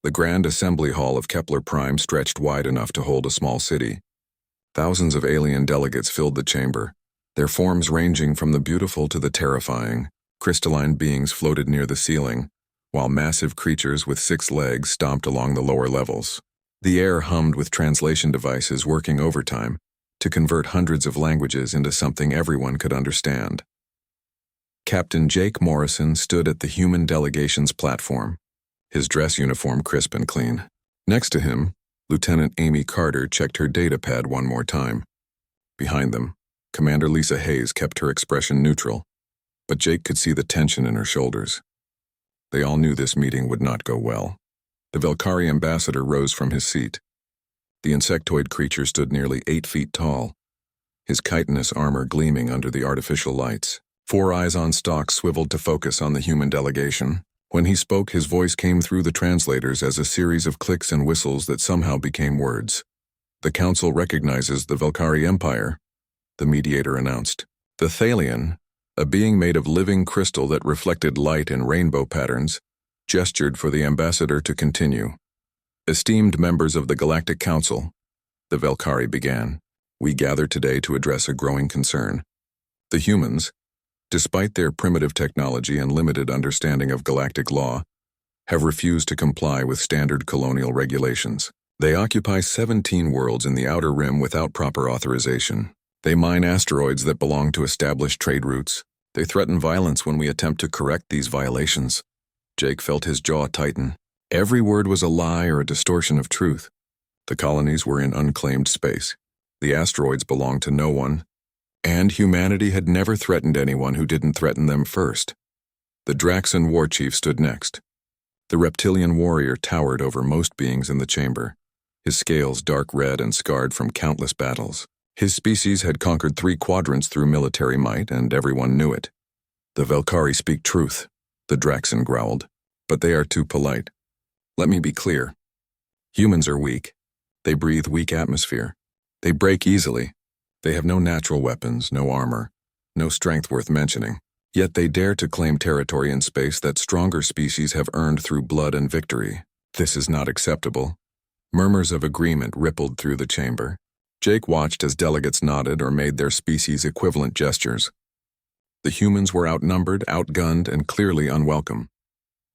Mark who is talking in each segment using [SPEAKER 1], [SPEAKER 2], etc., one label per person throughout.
[SPEAKER 1] The grand assembly hall of Kepler Prime stretched wide enough to hold a small city. Thousands of alien delegates filled the chamber, their forms ranging from the beautiful to the terrifying. Crystalline beings floated near the ceiling, while massive creatures with 6 legs stomped along the lower levels. The air hummed with translation devices working overtime to convert hundreds of languages into something everyone could understand. Captain Jake Morrison stood at the human delegation's platform, his dress uniform crisp and clean. Next to him, Lieutenant Amy Carter checked her data pad one more time. Behind them, Commander Lisa Hayes kept her expression neutral, but Jake could see the tension in her shoulders. They all knew this meeting would not go well. The Velkari ambassador rose from his seat. The insectoid creature stood nearly 8 feet tall, his chitinous armor gleaming under the artificial lights. 4 eyes on stalks swiveled to focus on the human delegation. When he spoke, his voice came through the translators as a series of clicks and whistles that somehow became words. "The Council recognizes the Velkari Empire," the mediator announced. The Thalian, a being made of living crystal that reflected light in rainbow patterns, gestured for the ambassador to continue. "Esteemed members of the Galactic Council," the Velkari began, "we gather today to address a growing concern. The humans, despite their primitive technology and limited understanding of galactic law, have refused to comply with standard colonial regulations. They occupy 17 worlds in the Outer Rim without proper authorization. They mine asteroids that belong to established trade routes. They threaten violence when we attempt to correct these violations." Jake felt his jaw tighten. Every word was a lie or a distortion of truth. The colonies were in unclaimed space. The asteroids belonged to no one, and humanity had never threatened anyone who didn't threaten them first. The Draxan war chief stood next. The reptilian warrior towered over most beings in the chamber, his scales dark red and scarred from countless battles. His species had conquered 3 quadrants through military might, and everyone knew it. "The Velkari speak truth," the Draxan growled, "but they are too polite. Let me be clear. Humans are weak. They breathe weak atmosphere. They break easily. They have no natural weapons, no armor, no strength worth mentioning. Yet they dare to claim territory in space that stronger species have earned through blood and victory. This is not acceptable." Murmurs of agreement rippled through the chamber. Jake watched as delegates nodded or made their species equivalent gestures. The humans were outnumbered, outgunned, and clearly unwelcome.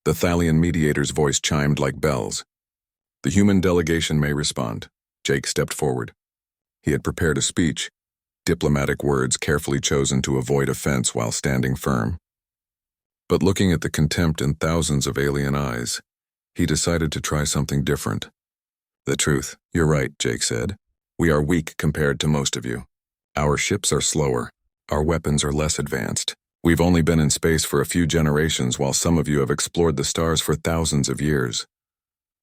[SPEAKER 1] The Thalian mediator's voice chimed like bells. "The human delegation may respond." Jake stepped forward. He had prepared a speech, diplomatic words carefully chosen to avoid offense while standing firm. But looking at the contempt in thousands of alien eyes, he decided to try something different. "The truth, you're right," Jake said. "We are weak compared to most of you. Our ships are slower. Our weapons are less advanced. We've only been in space for a few generations while some of you have explored the stars for thousands of years."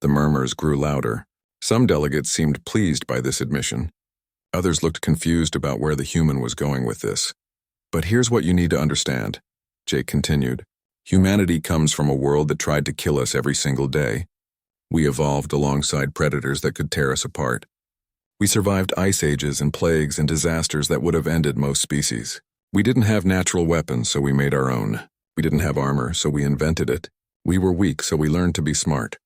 [SPEAKER 1] The murmurs grew louder. Some delegates seemed pleased by this admission. Others looked confused about where the human was going with this. "But here's what you need to understand," Jake continued. "Humanity comes from a world that tried to kill us every single day. We evolved alongside predators that could tear us apart. We survived ice ages and plagues and disasters that would have ended most species. We didn't have natural weapons, so we made our own. We didn't have armor, so we invented it. We were weak, so we learned to be smart."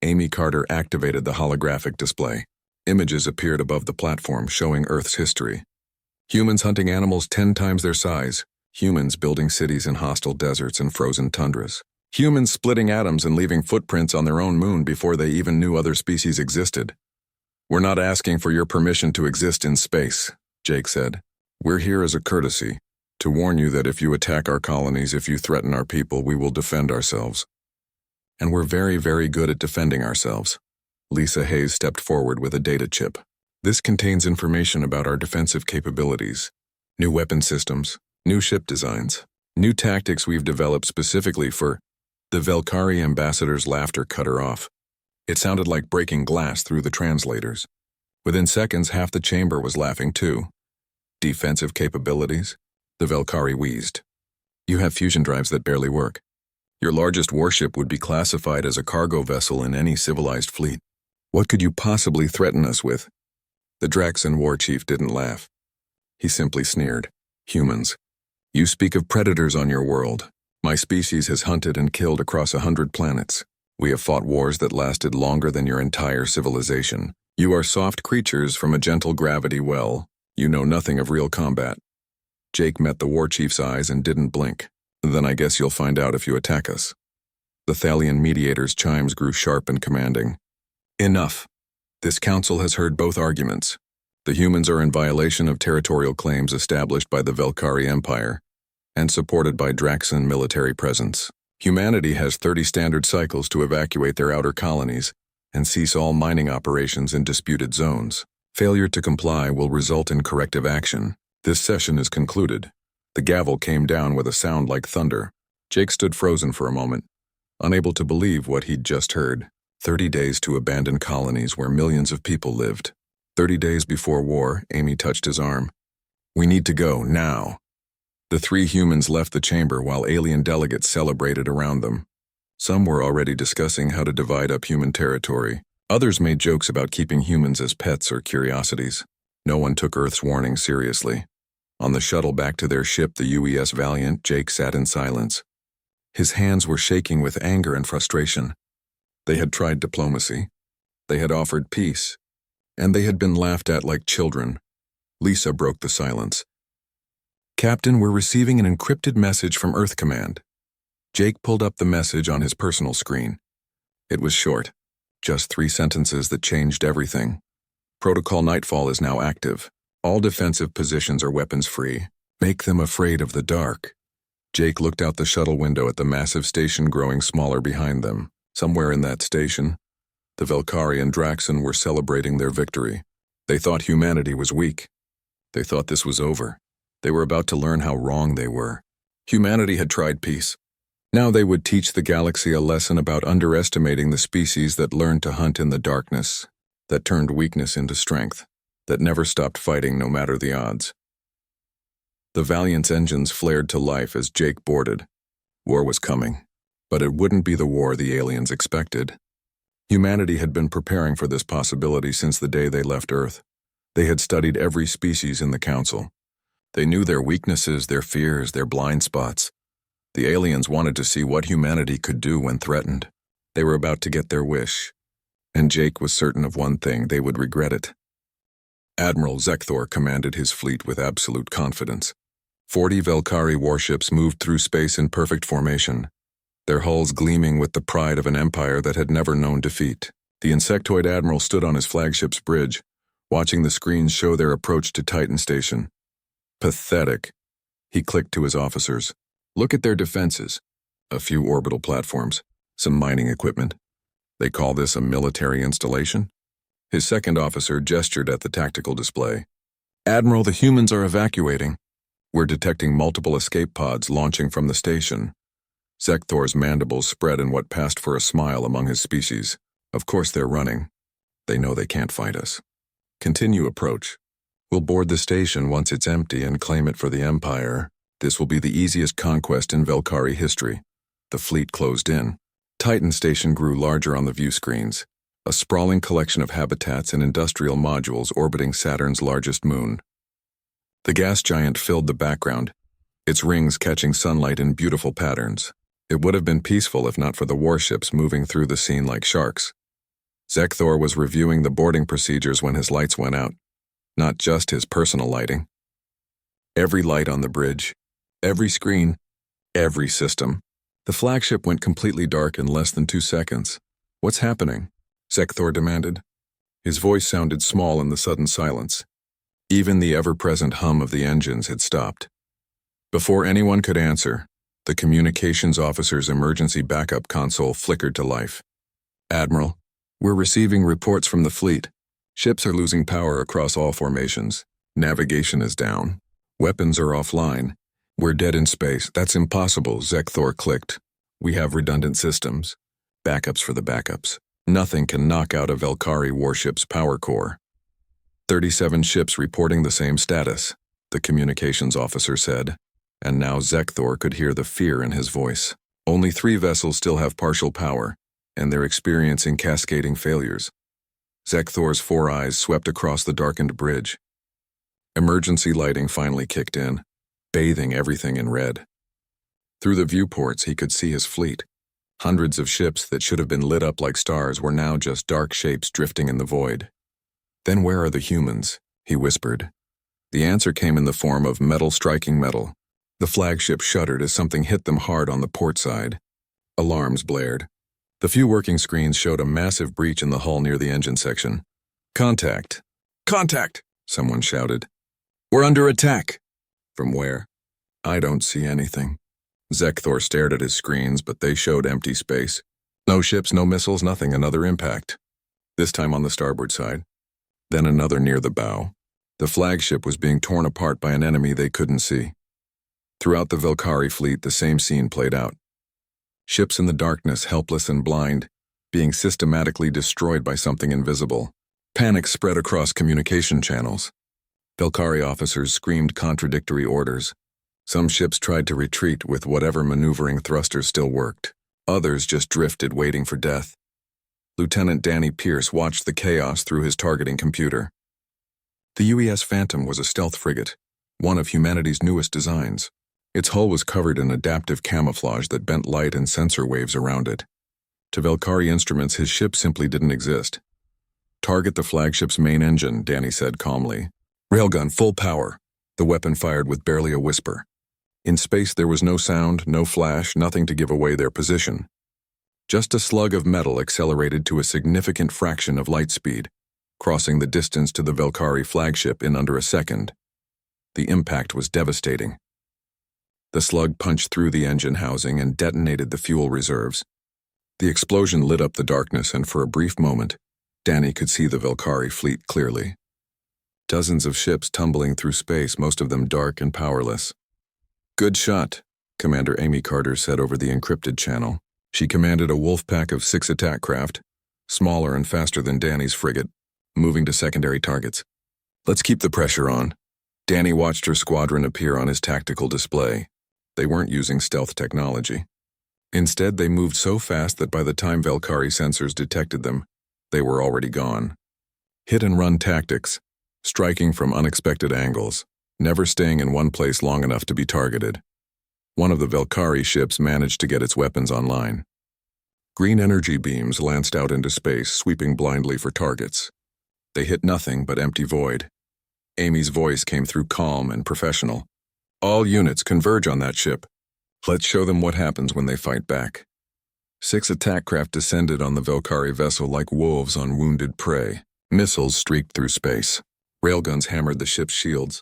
[SPEAKER 1] Amy Carter activated the holographic display. Images appeared above the platform showing Earth's history. Humans hunting animals 10 times their size. Humans building cities in hostile deserts and frozen tundras. Humans splitting atoms and leaving footprints on their own moon before they even knew other species existed. "We're not asking for your permission to exist in space," Jake said. "We're here as a courtesy, to warn you that if you attack our colonies, if you threaten our people, we will defend ourselves. And we're very, very good at defending ourselves." Lisa Hayes stepped forward with a data chip. "This contains information about our defensive capabilities, new weapon systems, new ship designs, new tactics we've developed specifically for—" The Velkari ambassador's laughter cut her off. It sounded like breaking glass through the translators. Within seconds, half the chamber was laughing too. "Defensive capabilities?" The Velkari wheezed. "You have fusion drives that barely work. Your largest warship would be classified as a cargo vessel in any civilized fleet. What could you possibly threaten us with?" The Draxan war chief didn't laugh. He simply sneered. "Humans. You speak of predators on your world. My species has hunted and killed across 100 planets. We have fought wars that lasted longer than your entire civilization. You are soft creatures from a gentle gravity well. You know nothing of real combat. Jake met the war chief's eyes and didn't blink. Then I guess you'll find out if you attack us. The Thalian mediator's chimes grew sharp and commanding. Enough. This council has heard both arguments. The humans are in violation of territorial claims established by the Velkari Empire and supported by Draxan military presence. Humanity has 30 standard cycles to evacuate their outer colonies and cease all mining operations in disputed zones. Failure to comply will result in corrective action. This session is concluded. The gavel came down with a sound like thunder. Jake stood frozen for a moment, unable to believe what he'd just heard. 30 days to abandon colonies where millions of people lived. 30 days before war, Amy touched his arm. We need to go, now. The three humans left the chamber while alien delegates celebrated around them. Some were already discussing how to divide up human territory. Others made jokes about keeping humans as pets or curiosities. No one took Earth's warning seriously. On the shuttle back to their ship, the UES Valiant, Jake sat in silence. His hands were shaking with anger and frustration. They had tried diplomacy. They had offered peace. And they had been laughed at like children. Lisa broke the silence. Captain, we're receiving an encrypted message from Earth Command. Jake pulled up the message on his personal screen. It was short, just 3 sentences that changed everything. Protocol Nightfall is now active. All defensive positions are weapons-free. Make them afraid of the dark. Jake looked out the shuttle window at the massive station growing smaller behind them. Somewhere in that station, the Velkari and Draxan were celebrating their victory. They thought humanity was weak. They thought this was over. They were about to learn how wrong they were. Humanity had tried peace. Now they would teach the galaxy a lesson about underestimating the species that learned to hunt in the darkness, that turned weakness into strength, that never stopped fighting no matter the odds. The Valiant's engines flared to life as Jake boarded. War was coming, but it wouldn't be the war the aliens expected. Humanity had been preparing for this possibility since the day they left Earth. They had studied every species in the Council. They knew their weaknesses, their fears, their blind spots. The aliens wanted to see what humanity could do when threatened. They were about to get their wish, and Jake was certain of one thing: they would regret it. Admiral Zekthor commanded his fleet with absolute confidence. 40 Velkari warships moved through space in perfect formation, their hulls gleaming with the pride of an empire that had never known defeat. The insectoid admiral stood on his flagship's bridge, watching the screens show their approach to Titan Station. Pathetic. He clicked to his officers. Look at their defenses. A few orbital platforms, some mining equipment. They call this a military installation? His second officer gestured at the tactical display. Admiral, the humans are evacuating. We're detecting multiple escape pods launching from the station. Zekthor's mandibles spread in what passed for a smile among his species. Of course they're running. They know they can't fight us. Continue approach. We'll board the station once it's empty and claim it for the Empire. This will be the easiest conquest in Velkari history. The fleet closed in. Titan Station grew larger on the view screens, a sprawling collection of habitats and industrial modules orbiting Saturn's largest moon. The gas giant filled the background, its rings catching sunlight in beautiful patterns. It would have been peaceful if not for the warships moving through the scene like sharks. Zekthor was reviewing the boarding procedures when his lights went out, not just his personal lighting. Every light on the bridge, every screen, every system. The flagship went completely dark in less than 2 seconds. What's happening? Zekthor demanded. His voice sounded small in the sudden silence. Even the ever-present hum of the engines had stopped. Before anyone could answer, the communications officer's emergency backup console flickered to life. Admiral, we're receiving reports from the fleet. Ships are losing power across all formations. Navigation is down. Weapons are offline. We're dead in space. That's impossible, Zekthor clicked. We have redundant systems. Backups for the backups. Nothing can knock out a Velkari warship's power core. 37 ships reporting the same status, the communications officer said, and now Zekthor could hear the fear in his voice. Only 3 vessels still have partial power, and they're experiencing cascading failures. Zekthor's 4 eyes swept across the darkened bridge. Emergency lighting finally kicked in, bathing everything in red. Through the viewports, he could see his fleet, Hundreds of ships that should have been lit up like stars were now just dark shapes drifting in the void. "Then where are the humans?" he whispered. The answer came in the form of metal striking metal. The flagship shuddered as something hit them hard on the port side. Alarms blared. The few working screens showed a massive breach in the hull near the engine section. "Contact! Contact!" someone shouted. "We're under attack!" "From where?" "I don't see anything." Zekthor stared at his screens, but they showed empty space. No ships, no missiles, nothing. Another impact. This time on the starboard side. Then another near the bow. The flagship was being torn apart by an enemy they couldn't see. Throughout the Velkari fleet, the same scene played out. Ships in the darkness, helpless and blind, being systematically destroyed by something invisible. Panic spread across communication channels. Velkari officers screamed contradictory orders. Some ships tried to retreat with whatever maneuvering thrusters still worked. Others just drifted, waiting for death. Lieutenant Danny Pierce watched the chaos through his targeting computer. The UES Phantom was a stealth frigate, one of humanity's newest designs. Its hull was covered in adaptive camouflage that bent light and sensor waves around it. To Velkari instruments, his ship simply didn't exist. "Target the flagship's main engine," Danny said calmly. "Railgun, full power." The weapon fired with barely a whisper. In space, there was no sound, no flash, nothing to give away their position. Just a slug of metal accelerated to a significant fraction of light speed, crossing the distance to the Velkari flagship in under a second. The impact was devastating. The slug punched through the engine housing and detonated the fuel reserves. The explosion lit up the darkness, and for a brief moment, Danny could see the Velkari fleet clearly. Dozens of ships tumbling through space, most of them dark and powerless. "Good shot," Commander Amy Carter said over the encrypted channel. She commanded a wolf pack of 6 attack craft, smaller and faster than Danny's frigate, moving to secondary targets. "Let's keep the pressure on." Danny watched her squadron appear on his tactical display. They weren't using stealth technology. Instead, they moved so fast that by the time Velkari sensors detected them, they were already gone. Hit-and-run tactics, striking from unexpected angles, never staying in one place long enough to be targeted. One of the Velkari ships managed to get its weapons online. Green energy beams lanced out into space, sweeping blindly for targets. They hit nothing but empty void. Amy's voice came through calm and professional. "All units converge on that ship. Let's show them what happens when they fight back." 6 attack craft descended on the Velkari vessel like wolves on wounded prey. Missiles streaked through space. Railguns hammered the ship's shields.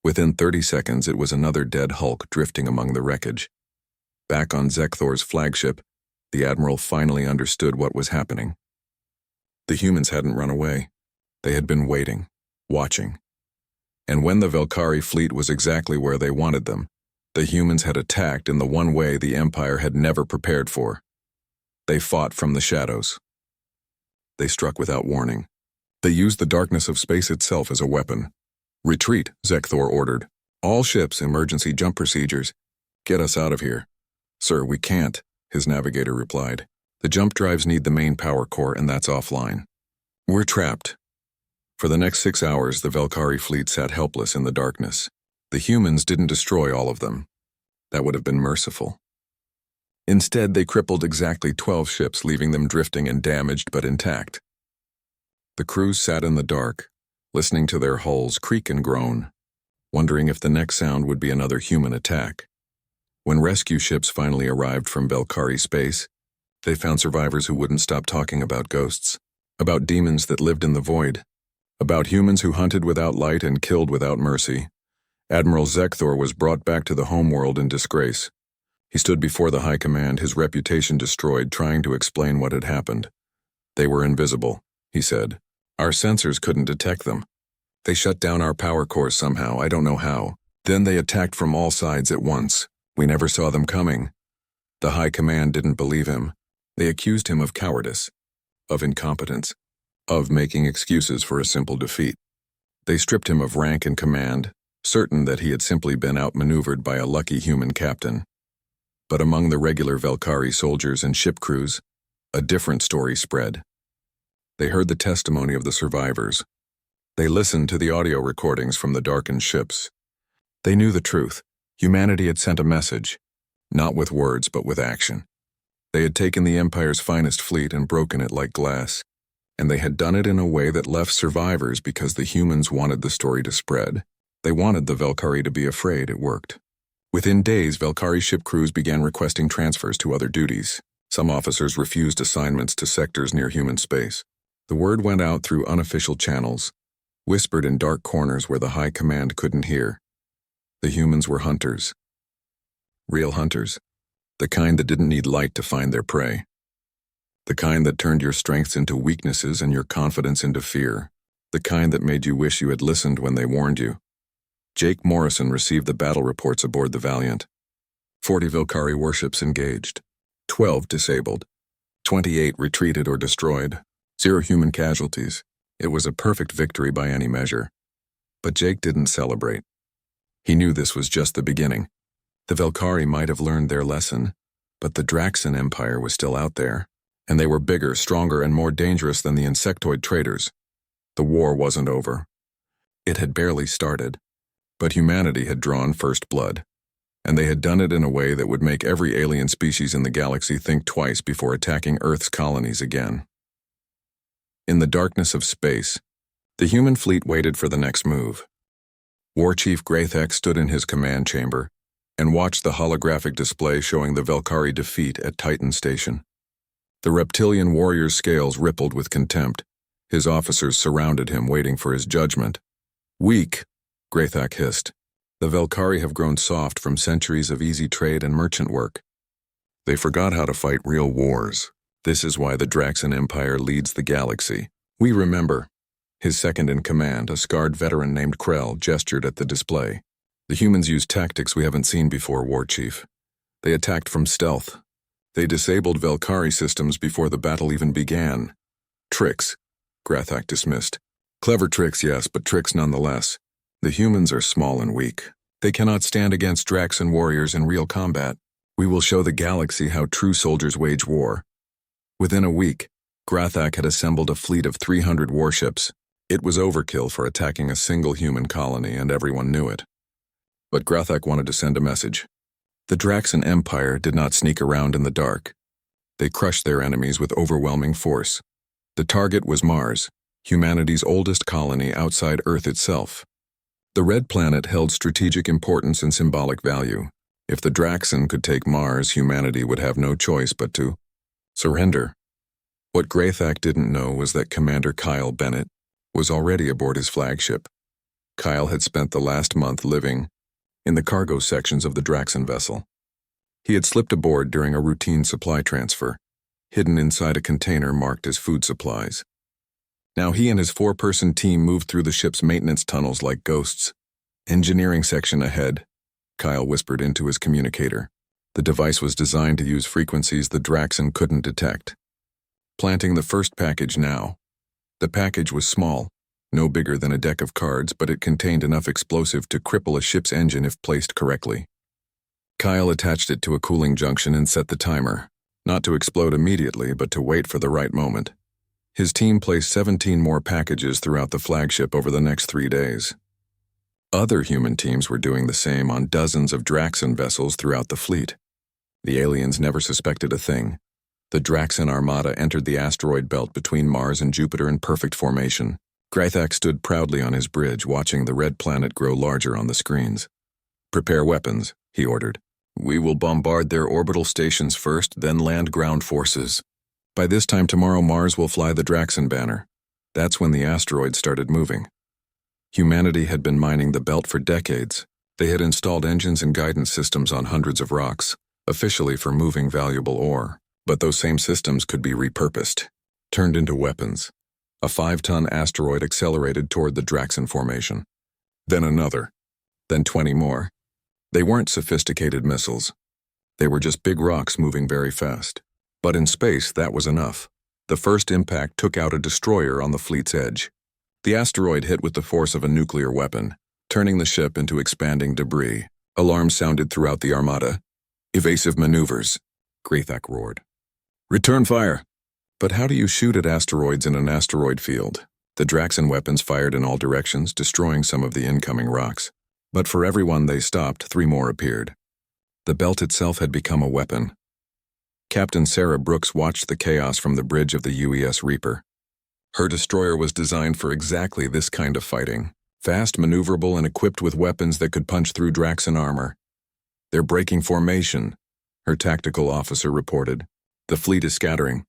[SPEAKER 1] Within 30 seconds, it was another dead hulk drifting among the wreckage. Back on Zekthor's flagship, the Admiral finally understood what was happening. The humans hadn't run away. They had been waiting, watching. And when the Velkari fleet was exactly where they wanted them, the humans had attacked in the one way the Empire had never prepared for. They fought from the shadows. They struck without warning. They used the darkness of space itself as a weapon. "Retreat," Zekthor ordered. "All ships, emergency jump procedures. Get us out of here." "Sir, we can't," his navigator replied. "The jump drives need the main power core, and that's offline. We're trapped." For the next 6 hours, the Velkari fleet sat helpless in the darkness. The humans didn't destroy all of them. That would have been merciful. Instead, they crippled exactly 12 ships, leaving them drifting and damaged but intact. The crews sat in the dark, listening to their hulls creak and groan, wondering if the next sound would be another human attack. When rescue ships finally arrived from Velkari space, they found survivors who wouldn't stop talking about ghosts, about demons that lived in the void, about humans who hunted without light and killed without mercy. Admiral Zekthor was brought back to the homeworld in disgrace. He stood before the High Command, his reputation destroyed, trying to explain what had happened. "They were invisible," he said. "Our sensors couldn't detect them. They shut down our power cores somehow, I don't know how. Then they attacked from all sides at once. We never saw them coming." The High Command didn't believe him. They accused him of cowardice, of incompetence, of making excuses for a simple defeat. They stripped him of rank and command, certain that he had simply been outmaneuvered by a lucky human captain. But among the regular Velkari soldiers and ship crews, a different story spread. They heard the testimony of the survivors. They listened to the audio recordings from the darkened ships. They knew the truth. Humanity had sent a message, not with words but with action. They had taken the Empire's finest fleet and broken it like glass, and they had done it in a way that left survivors because the humans wanted the story to spread. They wanted the Valkyrie to be afraid. It worked. Within days, Valkyrie ship crews began requesting transfers to other duties. Some officers refused assignments to sectors near human space. The word went out through unofficial channels, whispered in dark corners where the high command couldn't hear. The humans were hunters. Real hunters. The kind that didn't need light to find their prey. The kind that turned your strengths into weaknesses and your confidence into fear. The kind that made you wish you had listened when they warned you. Jake Morrison received the battle reports aboard the Valiant. 40 Valkyrie warships engaged. 12 disabled. 28 retreated or destroyed. 0 human casualties. It was a perfect victory by any measure. But Jake didn't celebrate. He knew this was just the beginning. The Valkyrie might have learned their lesson, but the Draxan Empire was still out there, and they were bigger, stronger, and more dangerous than the insectoid traders. The war wasn't over. It had barely started, but humanity had drawn first blood, and they had done it in a way that would make every alien species in the galaxy think twice before attacking Earth's colonies again. In the darkness of space, the human fleet waited for the next move. War Chief Graythak stood in his command chamber and watched the holographic display showing the Valkyrie defeat at Titan Station. The reptilian warrior's scales rippled with contempt. His officers surrounded him, waiting for his judgment. "Weak," Graythak hissed. "The Valkyrie have grown soft from centuries of easy trade and merchant work. They forgot how to fight real wars. This is why the Draxan Empire leads the galaxy. We remember." His second-in-command, a scarred veteran named Krell, gestured at the display. "The humans used tactics we haven't seen before, War Chief. They attacked from stealth. They disabled Valkyrie systems before the battle even began. Tricks," Graythak dismissed. "Clever tricks, yes, but tricks nonetheless. The humans are small and weak. They cannot stand against Draxan warriors in real combat. We will show the galaxy how true soldiers wage war." Within a week, Graythak had assembled a fleet of 300 warships. It was overkill for attacking a single human colony, and everyone knew it. But Graythak wanted to send a message. The Draxan Empire did not sneak around in the dark. They crushed their enemies with overwhelming force. The target was Mars, humanity's oldest colony outside Earth itself. The red planet held strategic importance and symbolic value. If the Draxan could take Mars, humanity would have no choice but to surrender. What Graythak didn't know was that Commander Kyle Bennett was already aboard his flagship. Kyle had spent the last month living in the cargo sections of the Draxan vessel. He had slipped aboard during a routine supply transfer, hidden inside a container marked as food supplies. Now he and his 4-person team moved through the ship's maintenance tunnels like ghosts. "Engineering section ahead," Kyle whispered into his communicator. The device was designed to use frequencies the Draxan couldn't detect. Planting the first package now. The package was small, no bigger than a deck of cards, but it contained enough explosive to cripple a ship's engine if placed correctly. Kyle attached it to a cooling junction and set the timer, not to explode immediately, but to wait for the right moment. His team placed 17 more packages throughout the flagship over the next 3 days. Other human teams were doing the same on dozens of Draxan vessels throughout the fleet. The aliens never suspected a thing. The Draxan armada entered the asteroid belt between Mars and Jupiter in perfect formation. Graythak stood proudly on his bridge, watching the red planet grow larger on the screens. "Prepare weapons," he ordered. "We will bombard their orbital stations first, then land ground forces. By this time tomorrow, Mars will fly the Draxan banner." That's when the asteroid started moving. Humanity had been mining the belt for decades. They had installed engines and guidance systems on hundreds of rocks, officially for moving valuable ore. But those same systems could be repurposed, turned into weapons. A 5-ton asteroid accelerated toward the Draxan formation. Then another. Then 20 more. They weren't sophisticated missiles. They were just big rocks moving very fast. But in space, that was enough. The first impact took out a destroyer on the fleet's edge. The asteroid hit with the force of a nuclear weapon, turning the ship into expanding debris. Alarms sounded throughout the armada. "Evasive maneuvers," Graythak roared. "Return fire." But how do you shoot at asteroids in an asteroid field? The Draxan weapons fired in all directions, destroying some of the incoming rocks. But for every one they stopped, 3 more appeared. The belt itself had become a weapon. Captain Sarah Brooks watched the chaos from the bridge of the UES Reaper. Her destroyer was designed for exactly this kind of fighting, fast, maneuverable, and equipped with weapons that could punch through Draxan armor. "They're breaking formation," her tactical officer reported. "The fleet is scattering."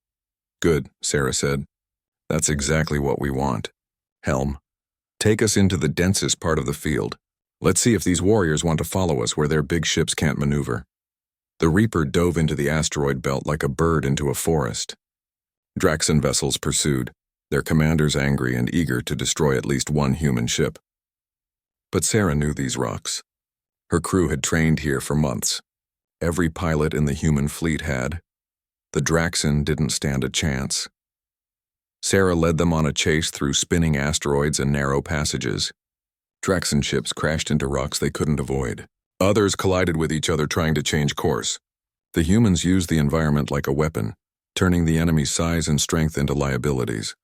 [SPEAKER 1] "Good," Sarah said. "That's exactly what we want. Helm, take us into the densest part of the field. Let's see if these warriors want to follow us where their big ships can't maneuver." The Reaper dove into the asteroid belt like a bird into a forest. Draxan vessels pursued, their commanders angry and eager to destroy at least one human ship. But Sarah knew these rocks. Her crew had trained here for months. Every pilot in the human fleet had. The Draxan didn't stand a chance. Sarah led them on a chase through spinning asteroids and narrow passages. Draxan ships crashed into rocks they couldn't avoid. Others collided with each other trying to change course. The humans used the environment like a weapon, turning the enemy's size and strength into liabilities.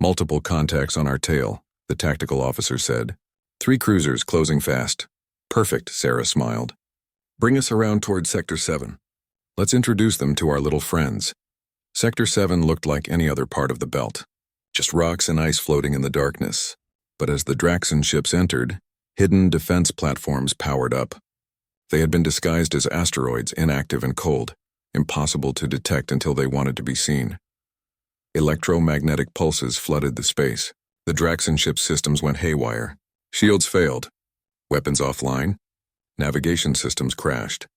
[SPEAKER 1] "Multiple contacts on our tail," the tactical officer said. "3 cruisers closing fast." "Perfect," Sarah smiled. "Bring us around toward Sector 7. Let's introduce them to our little friends." Sector 7 looked like any other part of the belt, just rocks and ice floating in the darkness. But as the Draxan ships entered, hidden defense platforms powered up. They had been disguised as asteroids, inactive and cold, impossible to detect until they wanted to be seen. Electromagnetic pulses flooded the space. The Draxan ship's systems went haywire. Shields failed. Weapons offline. Navigation systems crashed.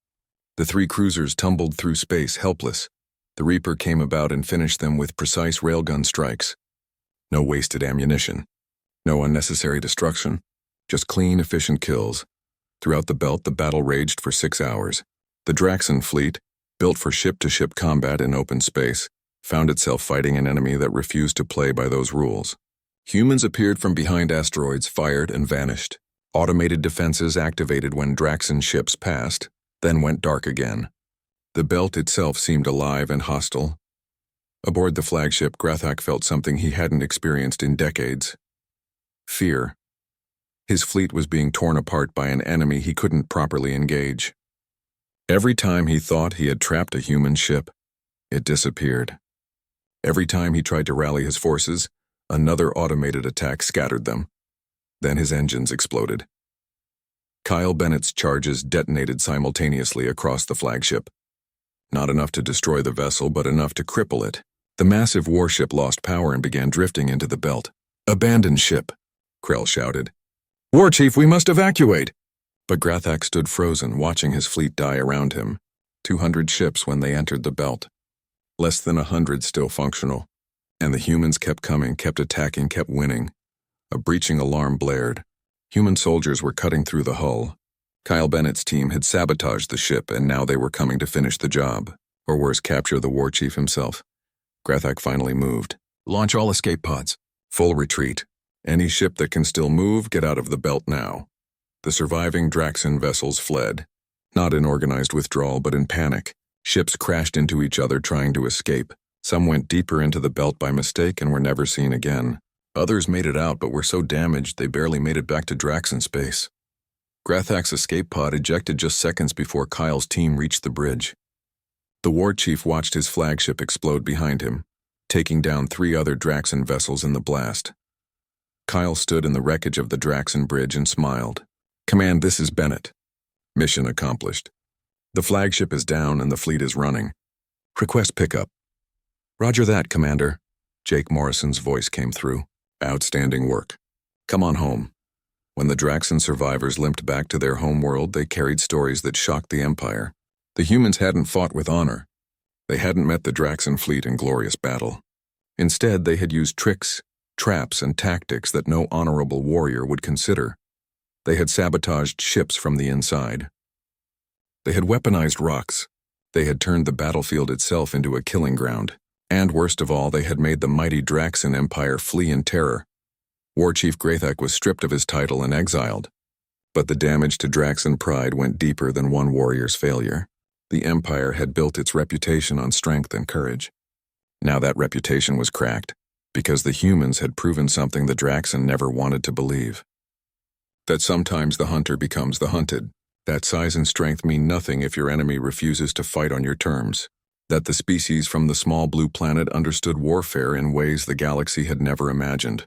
[SPEAKER 1] The 3 cruisers tumbled through space, helpless. The Reaper came about and finished them with precise railgun strikes. No wasted ammunition. No unnecessary destruction. Just clean, efficient kills. Throughout the belt, the battle raged for 6 hours. The Draxan fleet, built for ship-to-ship combat in open space, found itself fighting an enemy that refused to play by those rules. Humans appeared from behind asteroids, fired, and vanished. Automated defenses activated when Draxan ships passed, then went dark again. The belt itself seemed alive and hostile. Aboard the flagship, Grathak felt something he hadn't experienced in decades. Fear. His fleet was being torn apart by an enemy he couldn't properly engage. Every time he thought he had trapped a human ship, it disappeared. Every time he tried to rally his forces, another automated attack scattered them. Then his engines exploded. Kyle Bennett's charges detonated simultaneously across the flagship. Not enough to destroy the vessel, but enough to cripple it. The massive warship lost power and began drifting into the belt. "Abandon ship," Krell shouted. "War Chief, we must evacuate!" But Grathak stood frozen, watching his fleet die around him. 200 ships when they entered the belt. Less than 100 still functional. And the humans kept coming, kept attacking, kept winning. A breaching alarm blared. Human soldiers were cutting through the hull. Kyle Bennett's team had sabotaged the ship, and now they were coming to finish the job. Or worse, capture the war chief himself. Grathak finally moved. "Launch all escape pods. Full retreat. Any ship that can still move, get out of the belt now." The surviving Draxan vessels fled. Not in organized withdrawal, but in panic. Ships crashed into each other trying to escape. Some went deeper into the belt by mistake and were never seen again. Others made it out but were so damaged they barely made it back to Draxan space. Grathak's escape pod ejected just seconds before Kyle's team reached the bridge. The war chief watched his flagship explode behind him, taking down 3 other Draxan vessels in the blast. Kyle stood in the wreckage of the Draxan bridge and smiled. "Command, this is Bennett." "Mission accomplished. The flagship is down and the fleet is running. Request pickup." "Roger that, Commander." Jake Morrison's voice came through. "Outstanding work. Come on home." When the Draxan survivors limped back to their homeworld, they carried stories that shocked the Empire. The humans hadn't fought with honor. They hadn't met the Draxan fleet in glorious battle. Instead, they had used tricks, traps, and tactics that no honorable warrior would consider. They had sabotaged ships from the inside. They had weaponized rocks. They had turned the battlefield itself into a killing ground. And worst of all, they had made the mighty Draxan Empire flee in terror. War Chief Grathak was stripped of his title and exiled. But the damage to Draxan pride went deeper than one warrior's failure. The Empire had built its reputation on strength and courage. Now that reputation was cracked, because the humans had proven something the Draxan never wanted to believe. That sometimes the hunter becomes the hunted. That size and strength mean nothing if your enemy refuses to fight on your terms. that the species from the small blue planet understood warfare in ways the galaxy had never imagined.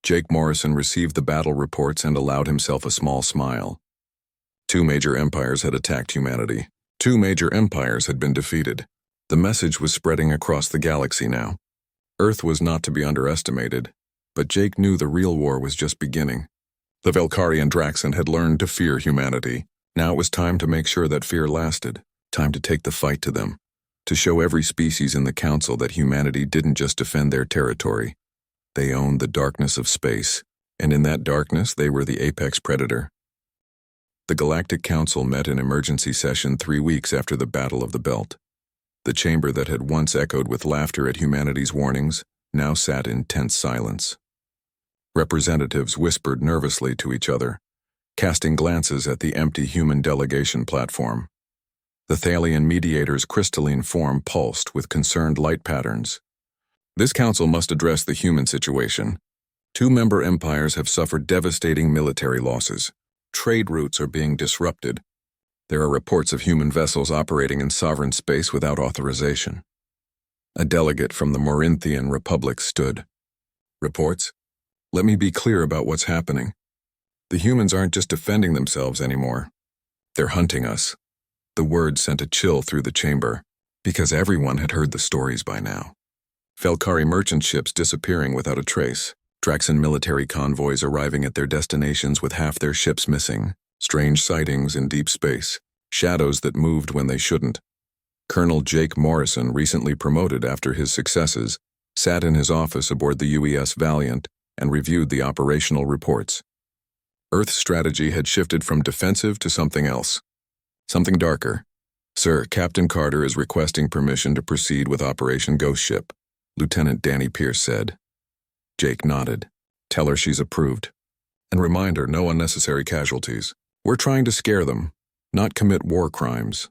[SPEAKER 1] Jake Morrison received the battle reports and allowed himself a small smile. 2 major empires had attacked humanity. 2 major empires had been defeated. The message was spreading across the galaxy now. Earth was not to be underestimated, but Jake knew the real war was just beginning. The Velkari and Draxon had learned to fear humanity. Now it was time to make sure that fear lasted, time to take the fight to them, to show every species in the Council that humanity didn't just defend their territory. They owned the darkness of space, and in that darkness they were the apex predator. The Galactic Council met in emergency session 3 weeks after the Battle of the Belt. The chamber that had once echoed with laughter at humanity's warnings now sat in tense silence. Representatives whispered nervously to each other, casting glances at the empty human delegation platform. The Thalian mediator's crystalline form pulsed with concerned light patterns. This council must address the human situation. 2 member empires have suffered devastating military losses. Trade routes are being disrupted. There are reports of human vessels operating in sovereign space without authorization. A delegate from the Morinthian Republic stood. Reports? Let me be clear about what's happening. The humans aren't just defending themselves anymore. They're hunting us. The word sent a chill through the chamber, because everyone had heard the stories by now. Velkari merchant ships disappearing without a trace. Draxon military convoys arriving at their destinations with half their ships missing. Strange sightings in deep space. Shadows that moved when they shouldn't. Colonel Jake Morrison, recently promoted after his successes, sat in his office aboard the UES Valiant and reviewed the operational reports. Earth's strategy had shifted from defensive to something else. Something darker. Sir, Captain Carter is requesting permission to proceed with Operation Ghost Ship, Lieutenant Danny Pierce said. Jake nodded. Tell her she's approved. And remind her no unnecessary casualties. We're trying to scare them, not commit war crimes.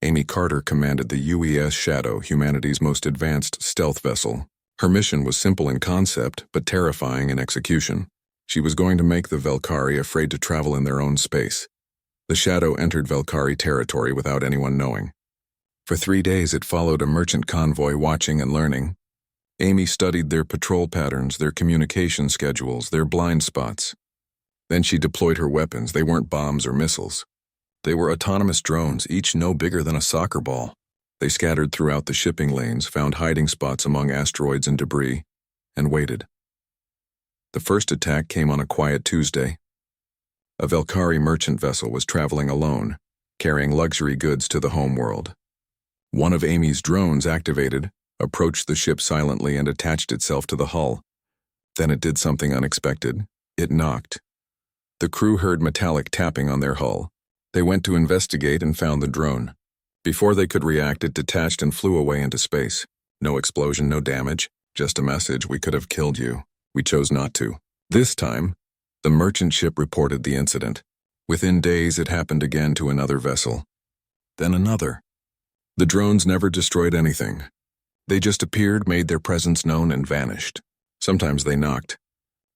[SPEAKER 1] Amy Carter commanded the UES Shadow, humanity's most advanced stealth vessel. Her mission was simple in concept, but terrifying in execution. She was going to make the Velkari afraid to travel in their own space. The Shadow entered Velkari territory without anyone knowing. For 3 days it followed a merchant convoy watching and learning. Amy studied their patrol patterns, their communication schedules, their blind spots. Then she deployed her weapons. They weren't bombs or missiles. They were autonomous drones, each no bigger than a soccer ball. They scattered throughout the shipping lanes, found hiding spots among asteroids and debris, and waited. The first attack came on a quiet Tuesday. A Velkari merchant vessel was traveling alone, carrying luxury goods to the homeworld. One of Amy's drones activated, approached the ship silently and attached itself to the hull. Then it did something unexpected. It knocked. The crew heard metallic tapping on their hull. They went to investigate and found the drone. Before they could react, it detached and flew away into space. No explosion, no damage, just a message: we could have killed you. We chose not to. This time, the merchant ship reported the incident. Within days, it happened again to another vessel. Then another. The drones never destroyed anything. They just appeared, made their presence known, and vanished. Sometimes they knocked.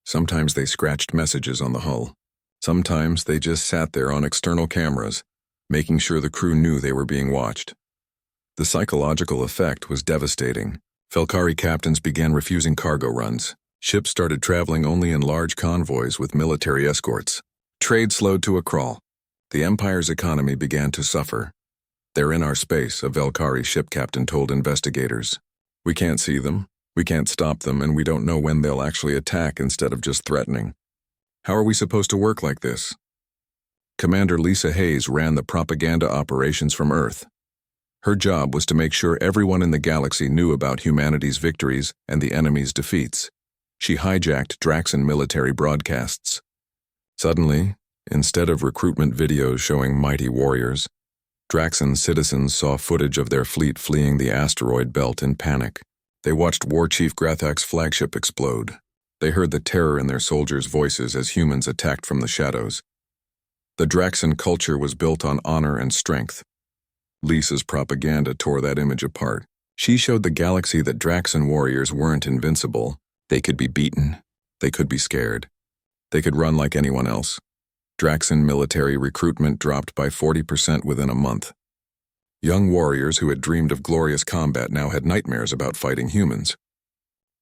[SPEAKER 1] Sometimes they scratched messages on the hull. Sometimes they just sat there on external cameras, making sure the crew knew they were being watched. The psychological effect was devastating. Velkari captains began refusing cargo runs. Ships started traveling only in large convoys with military escorts. Trade slowed to a crawl. The Empire's economy began to suffer. They're in our space, a Velkari ship captain told investigators. We can't see them, we can't stop them, and we don't know when they'll actually attack instead of just threatening. How are we supposed to work like this? Commander Lisa Hayes ran the propaganda operations from Earth. Her job was to make sure everyone in the galaxy knew about humanity's victories and the enemy's defeats. She hijacked Draxon military broadcasts. Suddenly, instead of recruitment videos showing mighty warriors, Draxon citizens saw footage of their fleet fleeing the asteroid belt in panic. They watched War Chief Grathak's flagship explode. They heard the terror in their soldiers' voices as humans attacked from the shadows. The Draxon culture was built on honor and strength. Lisa's propaganda tore that image apart. She showed the galaxy that Draxon warriors weren't invincible. They could be beaten. They could be scared. They could run like anyone else. Draxon military recruitment dropped by 40% within a month. Young warriors who had dreamed of glorious combat now had nightmares about fighting humans.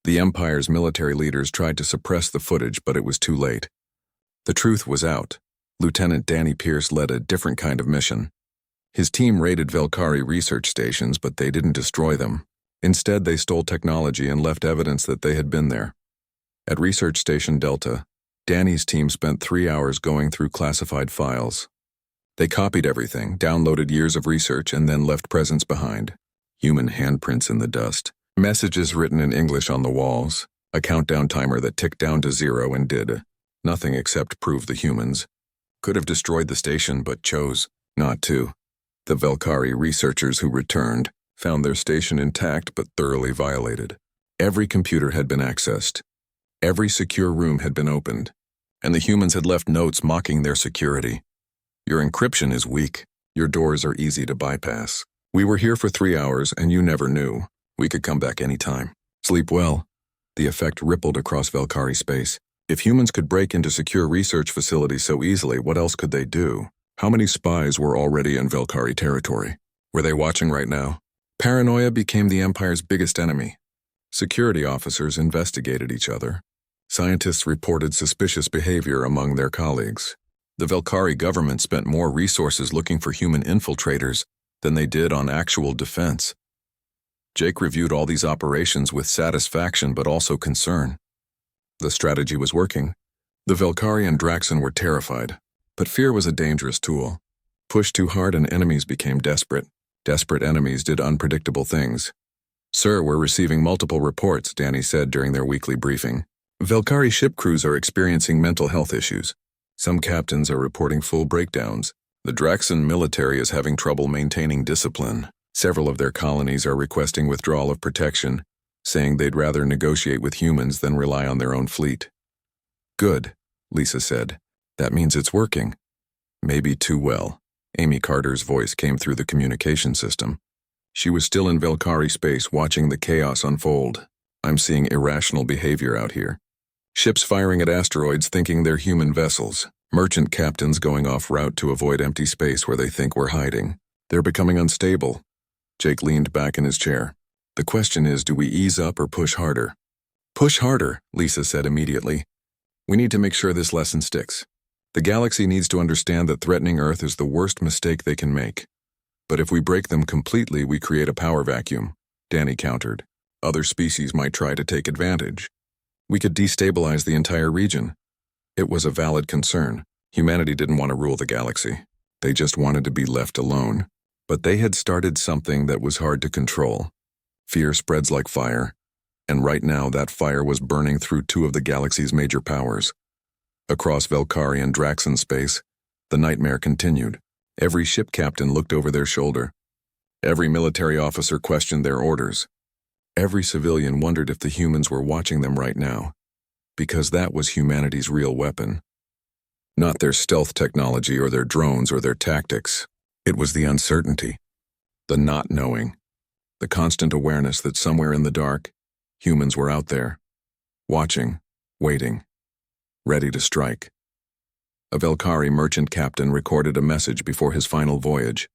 [SPEAKER 1] The Empire's military leaders tried to suppress the footage, but it was too late. The truth was out. Lieutenant Danny Pierce led a different kind of mission. His team raided Velkari research stations, but they didn't destroy them. Instead, they stole technology and left evidence that they had been there. At Research Station Delta, Danny's team spent 3 hours going through classified files. They copied everything, downloaded years of research, and then left presents behind. Human handprints in the dust, messages written in English on the walls, a countdown timer that ticked down to 0 and did nothing except prove the humans could have destroyed the station but chose not to. The Velkari researchers who returned found their station intact but thoroughly violated. Every computer had been accessed. Every secure room had been opened, and the humans had left notes mocking their security. Your encryption is weak. Your doors are easy to bypass. We were here for 3 hours and you never knew. We could come back anytime. Sleep well. The effect rippled across Velkari space. If humans could break into secure research facilities so easily, what else could they do? How many spies were already in Velkari territory? Were they watching right now? Paranoia became the Empire's biggest enemy. Security officers investigated each other. Scientists reported suspicious behavior among their colleagues. The Velkari government spent more resources looking for human infiltrators than they did on actual defense. Jake reviewed all these operations with satisfaction but also concern. The strategy was working. The Velkari and Draxan were terrified, but fear was a dangerous tool. Pushed too hard and enemies became desperate. Desperate enemies did unpredictable things. "Sir, we're receiving multiple reports," Danny said during their weekly briefing. "Velkari ship crews are experiencing mental health issues. Some captains are reporting full breakdowns. The Draxan military is having trouble maintaining discipline. Several of their colonies are requesting withdrawal of protection, saying they'd rather negotiate with humans than rely on their own fleet." "Good," Lisa said. "That means it's working." "Maybe too well." Amy Carter's voice came through the communication system. She was still in Velkari space watching the chaos unfold. "I'm seeing irrational behavior out here. Ships firing at asteroids thinking they're human vessels. Merchant captains going off route to avoid empty space where they think we're hiding. They're becoming unstable." Jake leaned back in his chair. "The question is, do we ease up or push harder?" "Push harder," Lisa said immediately. "We need to make sure this lesson sticks. The galaxy needs to understand that threatening Earth is the worst mistake they can make. But if we break them completely, we create a power vacuum," Danny countered. "Other species might try to take advantage. We could destabilize the entire region." It was a valid concern. Humanity didn't want to rule the galaxy. They just wanted to be left alone. But they had started something that was hard to control. Fear spreads like fire, and right now that fire was burning through 2 of the galaxy's major powers. Across Velkari and Draxan space, the nightmare continued. Every ship captain looked over their shoulder. Every military officer questioned their orders. Every civilian wondered if the humans were watching them right now, because that was humanity's real weapon. Not their stealth technology or their drones or their tactics. It was the uncertainty, the not knowing, the constant awareness that somewhere in the dark, humans were out there, watching, waiting, ready to strike. A Velkari merchant captain recorded a message before his final voyage.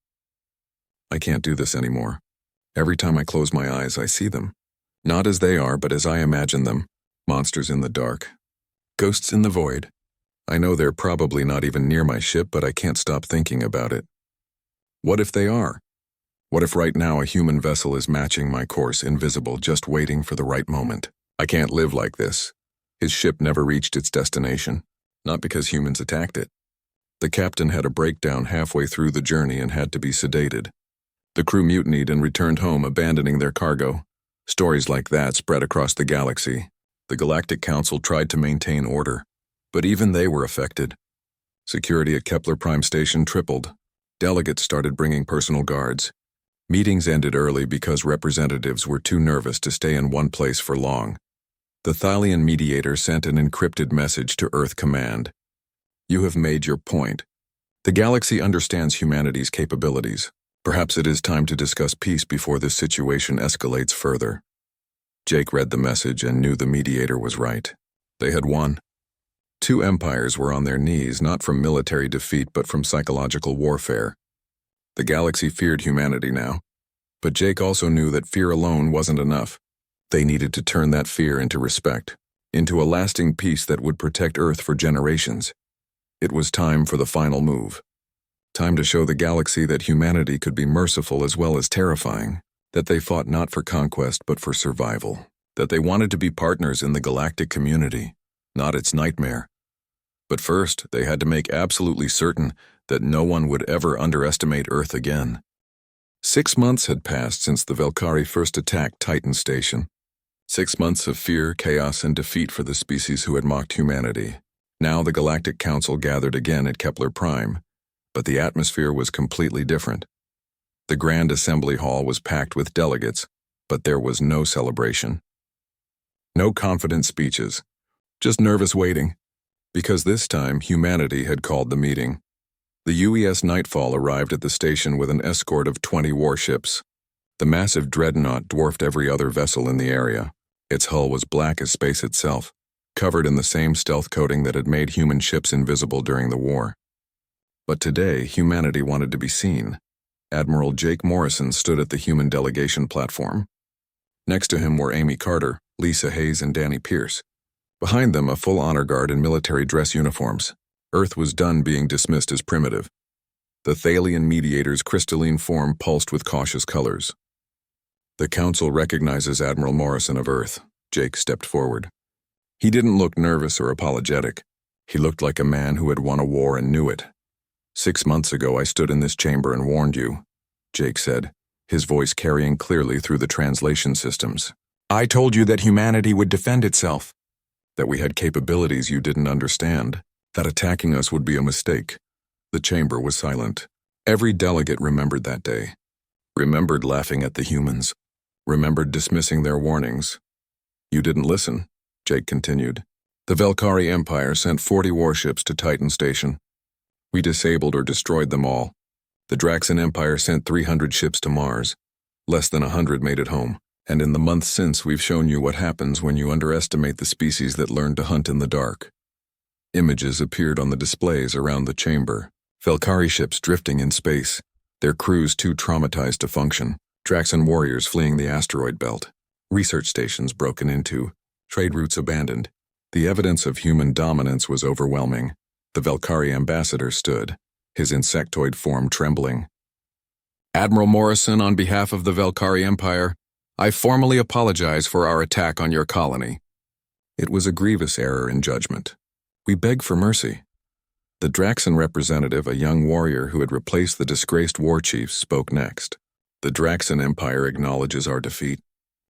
[SPEAKER 1] "I can't do this anymore. Every time I close my eyes, I see them. Not as they are, but as I imagine them. Monsters in the dark. Ghosts in the void. I know they're probably not even near my ship, but I can't stop thinking about it. What if they are? What if right now a human vessel is matching my course, invisible, just waiting for the right moment? I can't live like this." His ship never reached its destination, not because humans attacked it. The captain had a breakdown halfway through the journey and had to be sedated. The crew mutinied and returned home, abandoning their cargo. Stories like that spread across the galaxy. The Galactic Council tried to maintain order, but even they were affected. Security at Kepler Prime Station tripled. Delegates started bringing personal guards. Meetings ended early because representatives were too nervous to stay in one place for long. The Thylian mediator sent an encrypted message to Earth Command. "You have made your point. The galaxy understands humanity's capabilities. Perhaps it is time to discuss peace before this situation escalates further." Jake read the message and knew the mediator was right. They had won. 2 empires were on their knees, not from military defeat but from psychological warfare. The galaxy feared humanity now. But Jake also knew that fear alone wasn't enough. They needed to turn that fear into respect, into a lasting peace that would protect Earth for generations. It was time for the final move. Time to show the galaxy that humanity could be merciful as well as terrifying, that they fought not for conquest but for survival, that they wanted to be partners in the galactic community, not its nightmare. But first, they had to make absolutely certain that no one would ever underestimate Earth again. 6 months had passed since the Velkari first attacked Titan Station. 6 months of fear, chaos, and defeat for the species who had mocked humanity. Now the Galactic Council gathered again at Kepler Prime, but the atmosphere was completely different. The Grand Assembly Hall was packed with delegates, but there was no celebration. No confident speeches, just nervous waiting, because this time humanity had called the meeting. The UES Nightfall arrived at the station with an escort of 20 warships. The massive dreadnought dwarfed every other vessel in the area. Its hull was black as space itself, covered in the same stealth coating that had made human ships invisible during the war. But today, humanity wanted to be seen. Admiral Jake Morrison stood at the human delegation platform. Next to him were Amy Carter, Lisa Hayes, and Danny Pierce. Behind them, a full honor guard in military dress uniforms. Earth was done being dismissed as primitive. The Thalian mediator's crystalline form pulsed with cautious colors. The Council recognizes Admiral Morrison of Earth. Jake stepped forward. He didn't look nervous or apologetic. He looked like a man who had won a war and knew it. 6 months ago, I stood in this chamber and warned you, Jake said, his voice carrying clearly through the translation systems. I told you that humanity would defend itself, that we had capabilities you didn't understand, that attacking us would be a mistake. The chamber was silent. Every delegate remembered that day, remembered laughing at the humans, remembered dismissing their warnings. You didn't listen, Jake continued. The Velkari Empire sent 40 warships to Titan Station. We disabled or destroyed them all. The Draxan Empire sent 300 ships to Mars. Less than 100 made it home. And in the months since, we've shown you what happens when you underestimate the species that learn to hunt in the dark. Images appeared on the displays around the chamber. Velkari ships drifting in space, their crews too traumatized to function. Draxan warriors fleeing the asteroid belt. Research stations broken into. Trade routes abandoned. The evidence of human dominance was overwhelming. The Velkari ambassador stood, his insectoid form trembling. Admiral Morrison, on behalf of the Velkari Empire, I formally apologize for our attack on your colony. It was a grievous error in judgment. We beg for mercy. The Draxan representative, a young warrior who had replaced the disgraced war chief, spoke next. The Draxan Empire acknowledges our defeat.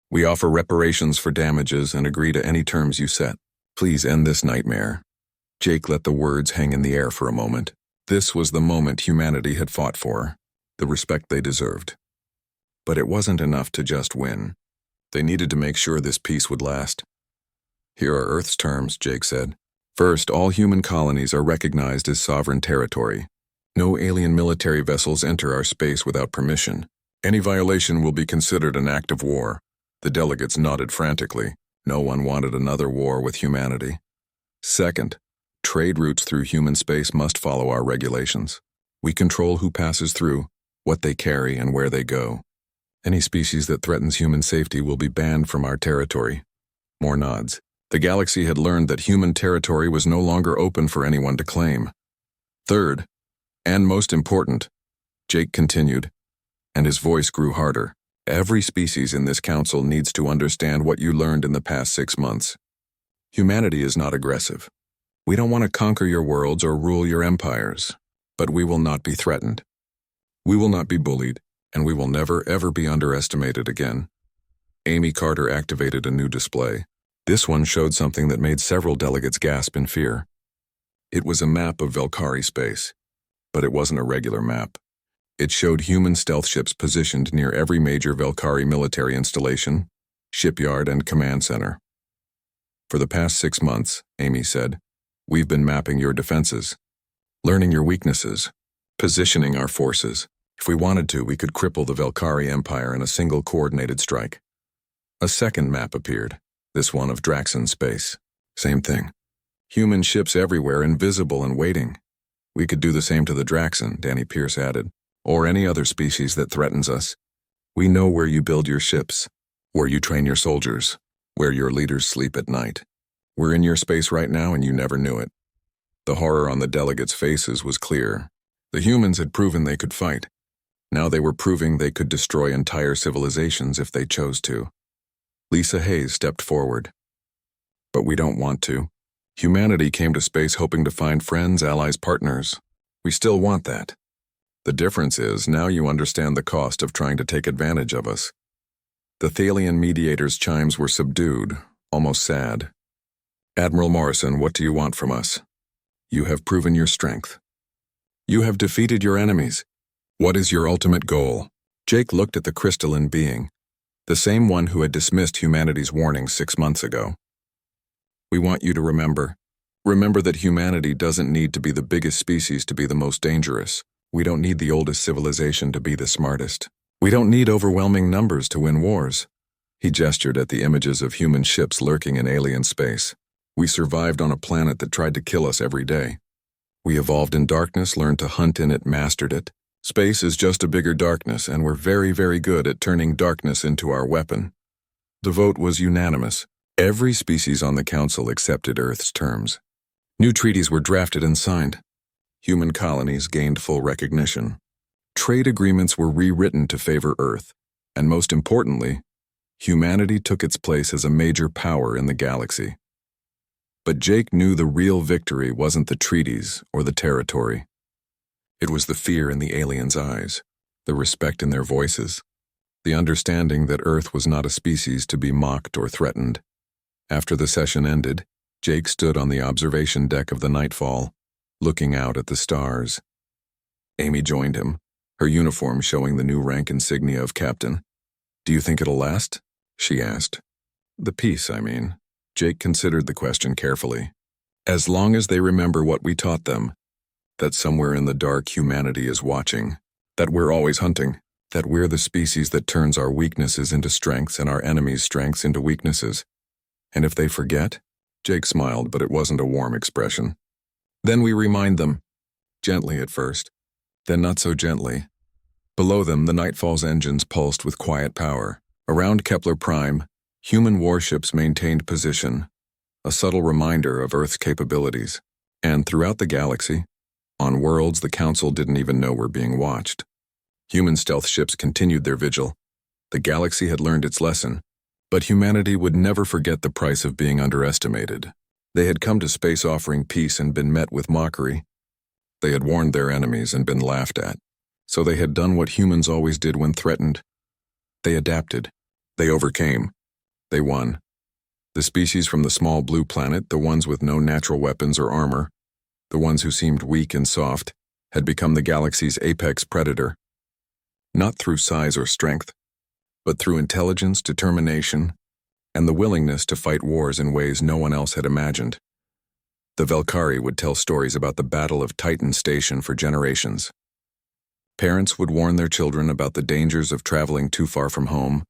[SPEAKER 1] We offer reparations for damages and agree to any terms you set. Please end this nightmare. Jake let the words hang in the air for a moment. This was the moment humanity had fought for, the respect they deserved. But it wasn't enough to just win. They needed to make sure this peace would last. Here are Earth's terms, Jake said. First, all human colonies are recognized as sovereign territory. No alien military vessels enter our space without permission. Any violation will be considered an act of war. The delegates nodded frantically. No one wanted another war with humanity. Second, trade routes through human space must follow our regulations. We control who passes through, what they carry, and where they go. Any species that threatens human safety will be banned from our territory. More nods. The galaxy had learned that human territory was no longer open for anyone to claim. Third, and most important, Jake continued, and his voice grew harder. Every species in this council needs to understand what you learned in the past 6 months. Humanity is not aggressive. We don't want to conquer your worlds or rule your empires, but we will not be threatened. We will not be bullied, and we will never ever be underestimated again. Amy Carter activated a new display. This one showed something that made several delegates gasp in fear. It was a map of Velkari space, but it wasn't a regular map. It showed human stealth ships positioned near every major Velkari military installation, shipyard, and command center. For the past 6 months, Amy said, we've been mapping your defenses, learning your weaknesses, positioning our forces. If we wanted to, we could cripple the Velkari Empire in a single coordinated strike. A second map appeared, this one of Draxan space. Same thing. Human ships everywhere, invisible and waiting. We could do the same to the Draxan, Danny Pierce added. or any other species that threatens us. We know where you build your ships, where you train your soldiers, where your leaders sleep at night. We're in your space right now and you never knew it. The horror on the delegates' faces was clear. The humans had proven they could fight. Now they were proving they could destroy entire civilizations if they chose to. Lisa Hayes stepped forward. But we don't want to. Humanity came to space hoping to find friends, allies, partners. We still want that. The difference is, now you understand the cost of trying to take advantage of us. The Thalian mediator's chimes were subdued, almost sad. Admiral Morrison, what do you want from us? You have proven your strength. You have defeated your enemies. What is your ultimate goal? Jake looked at the crystalline being, the same one who had dismissed humanity's warnings 6 months ago. We want you to remember that humanity doesn't need to be the biggest species to be the most dangerous. We don't need the oldest civilization to be the smartest. We don't need overwhelming numbers to win wars. He gestured at the images of human ships lurking in alien space. We survived on a planet that tried to kill us every day. We evolved in darkness, learned to hunt in it, mastered it. Space is just a bigger darkness, and we're very, very good at turning darkness into our weapon. The vote was unanimous. Every species on the Council accepted Earth's terms. New treaties were drafted and signed. Human colonies gained full recognition. Trade agreements were rewritten to favor Earth, and most importantly, humanity took its place as a major power in the galaxy. But Jake knew the real victory wasn't the treaties or the territory. It was the fear in the aliens' eyes, the respect in their voices, the understanding that Earth was not a species to be mocked or threatened. After the session ended, Jake stood on the observation deck of the Nightfall, looking out at the stars. Amy joined him, her uniform showing the new rank insignia of captain. Do you think it'll last? She asked. The peace, I mean. Jake considered the question carefully. As long as they remember what we taught them, that somewhere in the dark humanity is watching, that we're always hunting, that we're the species that turns our weaknesses into strengths and our enemies' strengths into weaknesses. And if they forget? Jake smiled, but it wasn't a warm expression. Then we remind them, gently at first, then not so gently. Below them, the Nightfall's engines pulsed with quiet power. Around Kepler Prime, human warships maintained position, a subtle reminder of Earth's capabilities. And throughout the galaxy, on worlds the Council didn't even know were being watched. Human stealth ships continued their vigil. The galaxy had learned its lesson, but humanity would never forget the price of being underestimated. They had come to space offering peace and been met with mockery. They had warned their enemies and been laughed at. So they had done what humans always did when threatened. They adapted. They overcame. They won. The species from the small blue planet, the ones with no natural weapons or armor, the ones who seemed weak and soft, had become the galaxy's apex predator. Not through size or strength, but through intelligence, determination, and the willingness to fight wars in ways no one else had imagined. The Velkari would tell stories about the Battle of Titan Station for generations. Parents would warn their children about the dangers of traveling too far from home,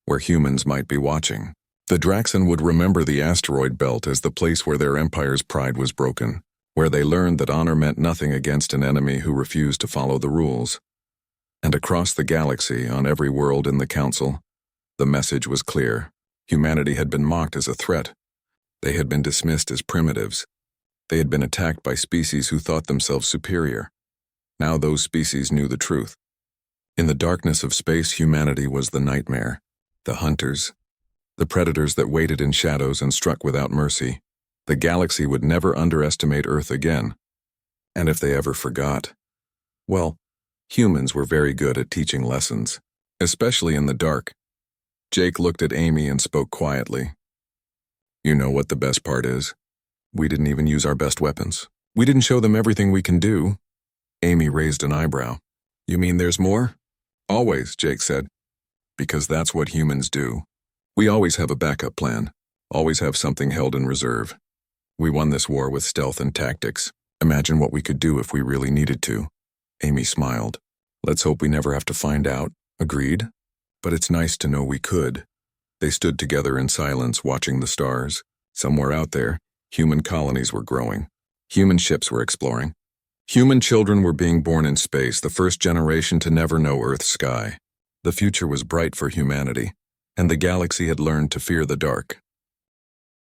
[SPEAKER 1] where humans might be watching. The Draxan would remember the asteroid belt as the place where their empire's pride was broken, where they learned that honor meant nothing against an enemy who refused to follow the rules. And across the galaxy, on every world in the Council, the message was clear. Humanity had been mocked as a threat. They had been dismissed as primitives. They had been attacked by species who thought themselves superior. Now those species knew the truth. In the darkness of space, humanity was the nightmare, the hunters, the predators that waited in shadows and struck without mercy. The galaxy would never underestimate Earth again. And if they ever forgot, well, humans were very good at teaching lessons, especially in the dark. Jake looked at Amy and spoke quietly. You know what the best part is? We didn't even use our best weapons. We didn't show them everything we can do. Amy raised an eyebrow. You mean there's more? Always, Jake said. Because that's what humans do. We always have a backup plan. Always have something held in reserve. We won this war with stealth and tactics. Imagine what we could do if we really needed to. Amy smiled. Let's hope we never have to find out. Agreed? But it's nice to know we could. They stood together in silence, watching the stars. Somewhere out there, human colonies were growing. Human ships were exploring. Human children were being born in space, the first generation to never know Earth's sky. The future was bright for humanity, and the galaxy had learned to fear the dark.